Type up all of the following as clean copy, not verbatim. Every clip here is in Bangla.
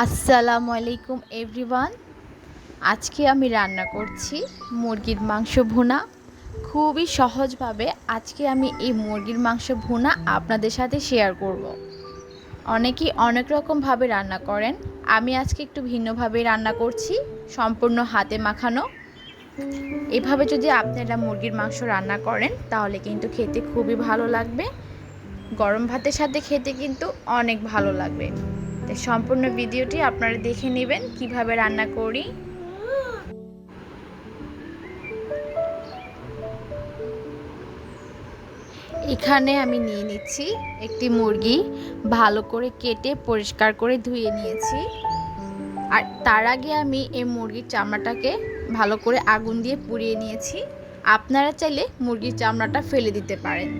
আসসালামু আলাইকুম এভরিওয়ান। আজকে আমি রান্না করছি মুরগির মাংস ভুনা। খুবই সহজভাবে আজকে আমি এই মুরগির মাংস ভুনা আপনাদের সাথে শেয়ার করব। অনেকেই অনেক রকমভাবে রান্না করেন, আমি আজকে একটু ভিন্নভাবে রান্না করছি, সম্পূর্ণ হাতে মাখানো। এভাবে যদি আপনারা মুরগির মাংস রান্না করেন তাহলে কিন্তু খেতে খুবই ভালো লাগবে, গরম ভাতের সাথে খেতে কিন্তু অনেক ভালো লাগবে। সম্পূর্ণ ভিডিওটি আপনারা দেখে নেবেন কিভাবে রান্না করি। এখানে আমি নিয়ে নিচ্ছি একটি মুরগি, ভালো করে কেটে পরিষ্কার করে ধুয়ে নিয়েছি। আর তার আগে আমি এই মুরগির চামড়াটাকে ভালো করে আগুন দিয়ে পুড়িয়ে নিয়েছি। আপনারা চাইলে মুরগির চামড়াটা ফেলে দিতে পারেন।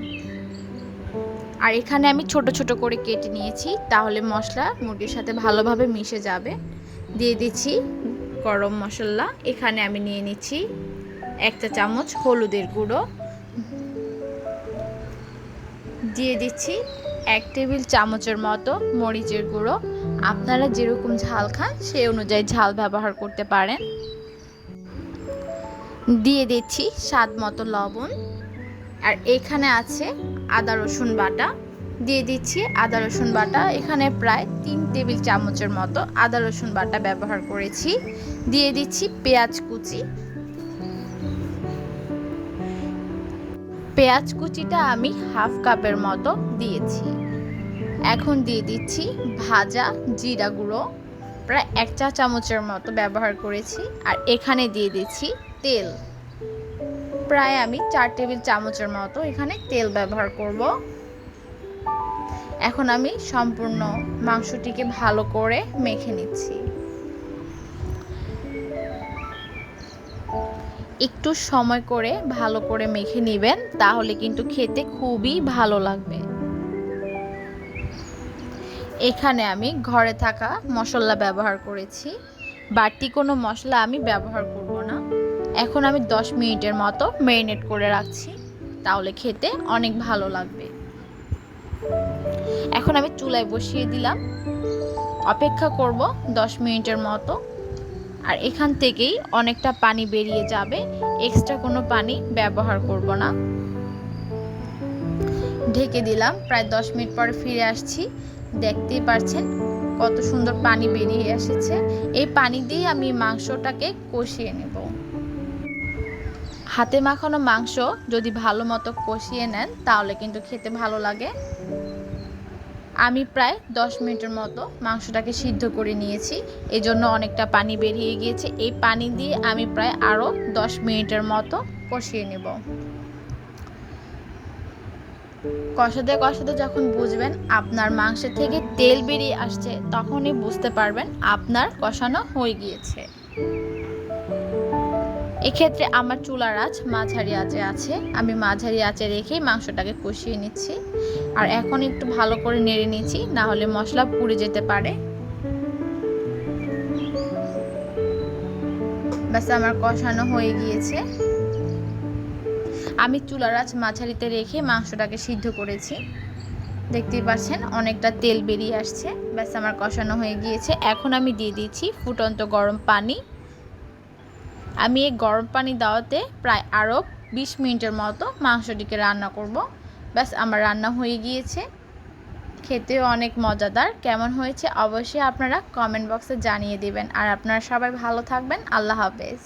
আর এখানে আমি ছোট ছোট করে কেটে নিয়েছি, তাহলে মশলা মুরগির সাথে ভালোভাবে মিশে যাবে। দিয়ে দিচ্ছি গরম মশলা। এখানে আমি নিয়ে নিচ্ছি 1 চা চামচ হলুদের গুঁড়ো, দিয়ে দিচ্ছি 1 টেবিল চামচের মতো মরিচের গুঁড়ো। আপনারা যেরকম ঝাল খান সেই অনুযায়ী ঝাল ব্যবহার করতে পারেন। দিয়ে দিচ্ছি স্বাদ মতো লবণ। আর এখানে আছে আদা রসুন বাটা, দিয়ে দিচ্ছি আদা রসুন বাটা। এখানে প্রায় 3 টেবিল চামচের মতো আদা রসুন বাটা ব্যবহার করেছি। দিয়ে দিচ্ছি পেঁয়াজ কুচি। পেঁয়াজ কুচিটা আমি হাফ কাপের মতো দিয়েছি। এখন দিয়ে দিচ্ছি ভাজা জিরা গুঁড়ো, প্রায় 1 চা চামচের মতো ব্যবহার করেছি। আর এখানে দিয়ে দিচ্ছি তেল, প্রায় আমি 4 টেবিল চামচের মতো এখানে তেল ব্যবহার করব। এখন আমি সম্পূর্ণ মাংসটিকে ভালো করে মেখে নিচ্ছি। একটু সময় করে ভালো করে মেখে নেবেন, তাহলে কিন্তু খেতে খুবই ভালো লাগবে। এখানে আমি ঘরে থাকা মশলা ব্যবহার করেছি, বাড়তি কোনো মশলা আমি ব্যবহার করব না। এখন আমি 10 মিনিটের মতো ম্যারিনেট করে রাখছি, তাহলে খেতে অনেক ভালো লাগবে। এখন আমি চুলায় বসিয়ে দিলাম, অপেক্ষা করব 10 মিনিটের মতো। আর এখান থেকেই অনেকটা পানি বেরিয়ে যাবে, এক্সট্রা কোনো পানি ব্যবহার করব না। ঢেকে দিলাম, প্রায় 10 মিনিট পরে ফিরে আসছি। দেখতেই পাচ্ছেন কত সুন্দর পানি বেরিয়ে এসেছে। এই পানি দিয়ে আমি মাংসটাকে কষিয়ে নেব। হাতে মাখানো মাংস যদি ভালো মতো কষিয়ে নেন তাহলে কিন্তু খেতে ভালো লাগে। আমি প্রায় 10 মিনিটের মতো মাংসটাকে সিদ্ধ করে নিয়েছি, এজন্য অনেকটা পানি বেরিয়ে গিয়েছে। এই পানি দিয়ে আমি প্রায় আরও 10 মিনিটের মতো কষিয়ে নেব। কষাতে কষাতে যখন বুঝবেন আপনার মাংসের থেকে তেল বেরিয়ে আসছে, তখনই বুঝতে পারবেন আপনার কষানো হয়ে গিয়েছে। এক্ষেত্রে আমার চুলার আঁচ মাঝারি আঁচে আছে, আমি মাঝারি আঁচে রেখেই মাংসটাকে কষিয়ে নিচ্ছি। আর এখন একটু ভালো করে নেড়ে নিচ্ছি, না হলে মশলা পুড়ে যেতে পারে। ব্যাস আমার কষানো হয়ে গিয়েছে। আমি চুলার আঁচ মাঝারিতে রেখে মাংসটাকে সিদ্ধ করেছি। দেখতেই পাচ্ছেন অনেকটা তেল বেরিয়ে আসছে। ব্যাস আমার কষানো হয়ে গিয়েছে। এখন আমি দিয়ে দিচ্ছি ফুটন্ত গরম পানি। আমি এই গরম পানি দেওয়াতে প্রায় আরও 20 মিনিটের মতো মাংসটিকে রান্না করব। ব্যাস আমার রান্না হয়ে গিয়েছে। খেতেও অনেক মজাদার। কেমন হয়েছে অবশ্যই আপনারা কমেন্ট বক্সে জানিয়ে দিবেন। আর আপনারা সবাই ভালো থাকবেন। আল্লাহ হাফেজ।